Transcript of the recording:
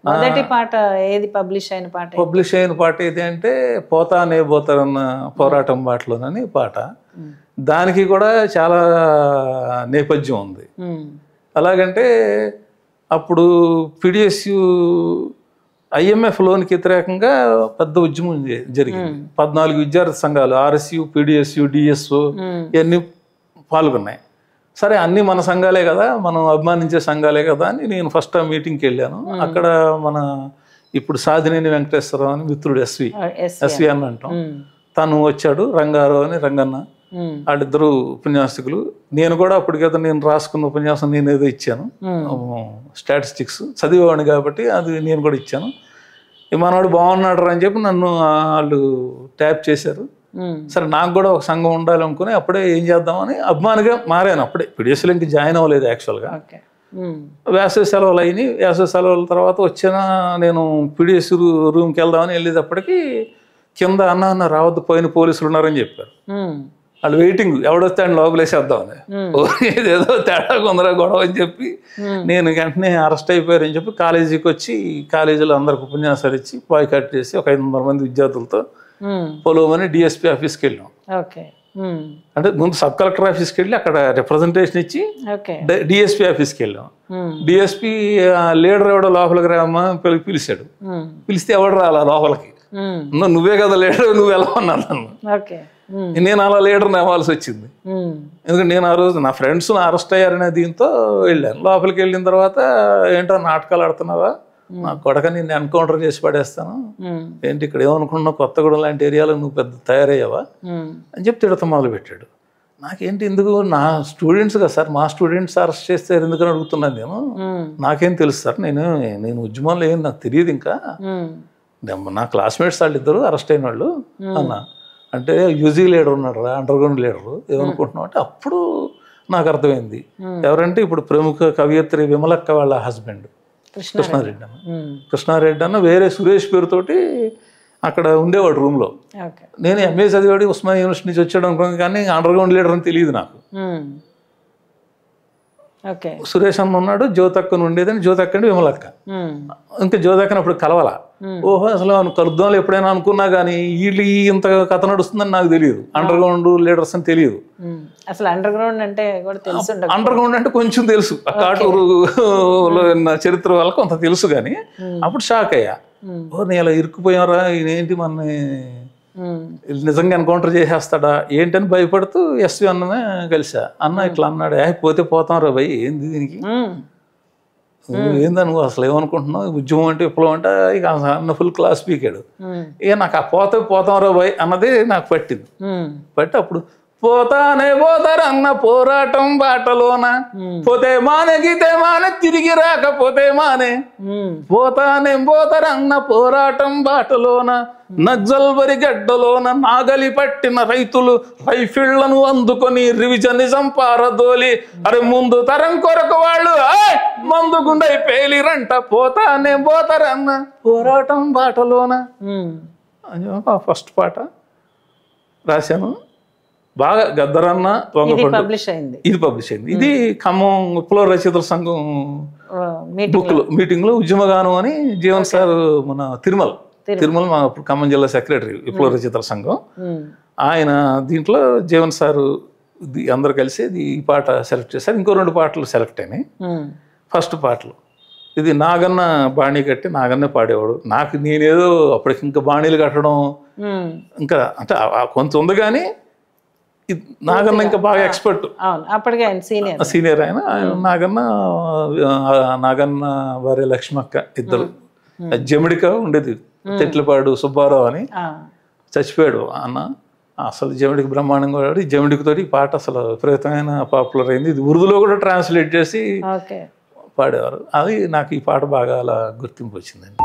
మొదటి పాట ఏది పబ్లిష్ అయిన పాట? పబ్లిష్ అయిన పాట ఏది అంటే పోతానే పోతారన్న పోరాటం బాటలోనని పాట. దానికి కూడా చాలా నేపథ్యం ఉంది. అలాగంటే అప్పుడు పిడిఎస్యు ఐఎంఎఫ్ లోనికి వ్యతిరేకంగా పెద్ద ఉద్యమం జరిగింది. 14 విద్యార్థి సంఘాలు ఆర్ఎస్యు, పిడిఎస్యు, డిఎస్ఓ ఇవన్నీ పాల్గొన్నాయి. సరే అన్నీ మన సంఘాలే కదా, మనం అభిమానించే సంఘాలే కదా అని నేను ఫస్ట్ ఆ మీటింగ్కి వెళ్ళాను. అక్కడ మన ఇప్పుడు సాధినేని వెంకటేశ్వరరావు అని మిత్రుడు ఎస్వి అని అంటాం, తను వచ్చాడు. రంగారావు అని రంగన్న, వాళ్ళిద్దరు ఉపన్యాసకులు. నేను కూడా అప్పటికేదో నేను రాసుకున్న ఉపన్యాసం నేను ఏదో ఇచ్చాను, స్టాటిస్టిక్స్ చదివేవాడిని కాబట్టి అది నేను కూడా ఇచ్చాను. మనవాడు బాగున్నాడు అని చెప్పి నన్ను వాళ్ళు ట్యాప్ చేశారు. సరే నాకు కూడా ఒక సంఘం ఉండాలి అనుకుని అప్పుడే ఏం చేద్దామని అభిమానిగా మారాను. అప్పుడే పిడిఎస్లో ఇంక జాయిన్ అవ్వలేదు యాక్చువల్గా. వేసవి సెలవులు అయినాయి. వేసవి సెలవుల తర్వాత వచ్చిన నేను పిడిఎస్ రూమ్కి వెళ్దామని వెళ్ళేటప్పటికి కింద అన్న రావద్దు, పోయిన పోలీసులు ఉన్నారని చెప్పారు. వాళ్ళు వెయిటింగ్, ఎవడొస్తే ఆయన లోపలేసేద్దామని. ఏదో తేడా కొందరా గొడవ అని చెప్పి నేను వెంటనే అరెస్ట్ అయిపోయారని చెప్పి కాలేజీకి వచ్చి కాలేజీలో అందరికి ఉపన్యాసాలు ఇచ్చి బాయ్కాట్ చేసి ఒక 500 మంది విద్యార్థులతో పొలవమని డిఎస్పీ ఆఫీస్కి వెళ్ళాం. అంటే ముందు సబ్ కలెక్టర్ ఆఫీస్కి వెళ్ళి అక్కడ రిప్రజెంటేషన్ ఇచ్చి డిఎస్పీ ఆఫీస్కి వెళ్ళాం. డిఎస్పీ లీడర్ ఎవడో లోపలికి రామా పిలిచాడు. పిలిస్తే ఎవడు రాలా లోపలికి, నువ్వే కదా లీడర్, నువ్వు వెళ్ళమన్నాను నన్ను. నేను అలా లీడర్ని అవ్వాల్సి వచ్చింది. ఎందుకంటే నేను ఆ రోజు నా ఫ్రెండ్స్ అరెస్ట్ అయ్యారనే దీంతో వెళ్ళాను. లోపలికి వెళ్ళిన తర్వాత ఏంటో నాటకాలు ఆడుతున్నావా, నా కొడక నేను ఎన్కౌంటర్ చేసి పడేస్తాను, ఏంటి ఇక్కడ ఏమనుకున్నావు, కొత్తగూడెం లాంటి ఏరియాలో నువ్వు పెద్ద తయారయ్యావా అని చెప్పి తిడతాం మొదలు పెట్టాడు. నాకేంటి ఎందుకు, నా స్టూడెంట్స్ కదా సార్, మా స్టూడెంట్స్ అరెస్ట్ చేస్తే ఎందుకని అడుగుతున్నాను నేను, నాకేం తెలుసు సార్, నేను ఉద్యమంలో ఏం నాకు తెలియదు, ఇంకా నా క్లాస్మేట్స్ వాళ్ళు ఇద్దరు అరెస్ట్ అయిన వాళ్ళు అన్న. అంటే యూజీ లీడర్ ఉన్నాడు రా, అండర్ గ్రౌండ్ లీడరు, ఏమనుకుంటున్నావు అంటే అప్పుడు నాకు అర్థమైంది. ఎవరంటే ఇప్పుడు ప్రముఖ కవయిత్రి విమలక్క వాళ్ళ హస్బెండ్ కృష్ణారెడ్డి అన్న వేరే సురేష్ పేరుతోటి అక్కడ ఉండేవాడు రూమ్లో. నేను ఎంఏ చదివాడు, ఉస్మానియా యూనివర్సిటీ నుంచి వచ్చాడు అనుకున్నాను, కానీ అండర్ గ్రౌండ్ లీడర్ అని తెలియదు నాకు. సురేష్ అన్న ఉన్నాడు, జ్యోతక్కను ఉండేదని, జ్యోతక్క అంటే విమలక్క. ఇంకా జ్యోతక్కని అప్పుడు కలవాల. ఓహో అసలు కలుద్దాంలో ఎప్పుడైనా అనుకున్నా కానీ వీళ్ళు ఇంత కథ నడుస్తుందని నాకు తెలియదు, అండర్ గ్రౌండ్ లీడర్స్ అని తెలియదు. అసలు అండర్ గ్రౌండ్ అంటే అండర్ గ్రౌండ్ అంటే కొంచెం తెలుసు, కాటూరులో చరిత్ర వల్ల కొంత తెలుసు, కానీ అప్పుడు షాక్ అయ్యా. ఓ నేను అలా ఇరుక్కుపోయారా, ఏంటి మన నిజంగా ఎన్కౌంటర్ చేసేస్తాడా ఏంటని భయపడుతూ ఎస్వి అన్ననే కలిసా. అన్న ఇట్లా అన్నాడు, పోతే పోతాం రా భయ్, ఏంది దీనికి, ఏందా నువ్వు అసలు ఏమనుకుంటున్నావు, ఉద్యమం అంటే విప్లవం అంటే, ఇక అన్న ఫుల్ క్లాస్ పీకాడు. ఇక నాకు ఆ పోతాం రా భయ్ అన్నది నాకు పట్టింది. పట్టి అప్పుడు పోతానే పోతారన్న పోరాటం బాటలోన, పోతే మానే గీతే మానే తిరిగి రాకపోతే మానే, పోతానే పోతారన్న పోరాటం బాటలోన, నక్సల్బరి గడ్డలోన నాగలి పట్టిన రైతులు రైఫిళ్లను అందుకొని రివిజనిజం పారదోలి, అరే ముందు తరం కొరకు వాళ్ళు మందుగుండై పేలిరంట, పోతానే పోతారన్న పోరాటం బాటలోన అని ఫస్ట్ పాట రాశాను. బాగా గద్దరన్న ఇది పబ్లిష్ అయింది. ఇది ఖమ్మం విప్లవ రచయితల సంఘం బుక్లో మీటింగ్లో ఉద్యమగానం అని జీవన్ సార్ మన తిరుమల మా ఖమ్మం జిల్లా సెక్రటరీ విప్లవ రచయితల సంఘం, ఆయన దీంట్లో జీవన్ సారు అందరు కలిసి ఈ పాట సెలెక్ట్ చేశారు. ఇంకో 2 పాటలు సెలెక్ట్ అయినాయి. ఫస్ట్ పాటలు ఇది నాగన్న బాణీ కట్టి నాగన్నే పాడేవాడు. నాకు నేనేదో అప్పటికి ఇంకా బాణీలు కట్టడం ఇంకా అంటే కొంచెం ఉంది, కానీ నాగన్న ఇంకా బాగా ఎక్స్పర్ట్, సీనియర్ ఆయన. నాగన్న భార్య లక్ష్మక్క ఇద్దరు. జమిడిక ఉండేది తెట్లపాడు సుబ్బారావు అని, చచ్చిపోయాడు అన్న. అసలు జమిడికి బ్రహ్మాండంగా వాడు. జమిడికితోటి ఈ పాట అసలు విపరీతమైన పాపులర్ అయింది. ఇది ఉర్దూలో కూడా ట్రాన్స్లేట్ చేసి పాడేవారు. అది నాకు ఈ పాట బాగా అలా గుర్తింపు వచ్చిందండి.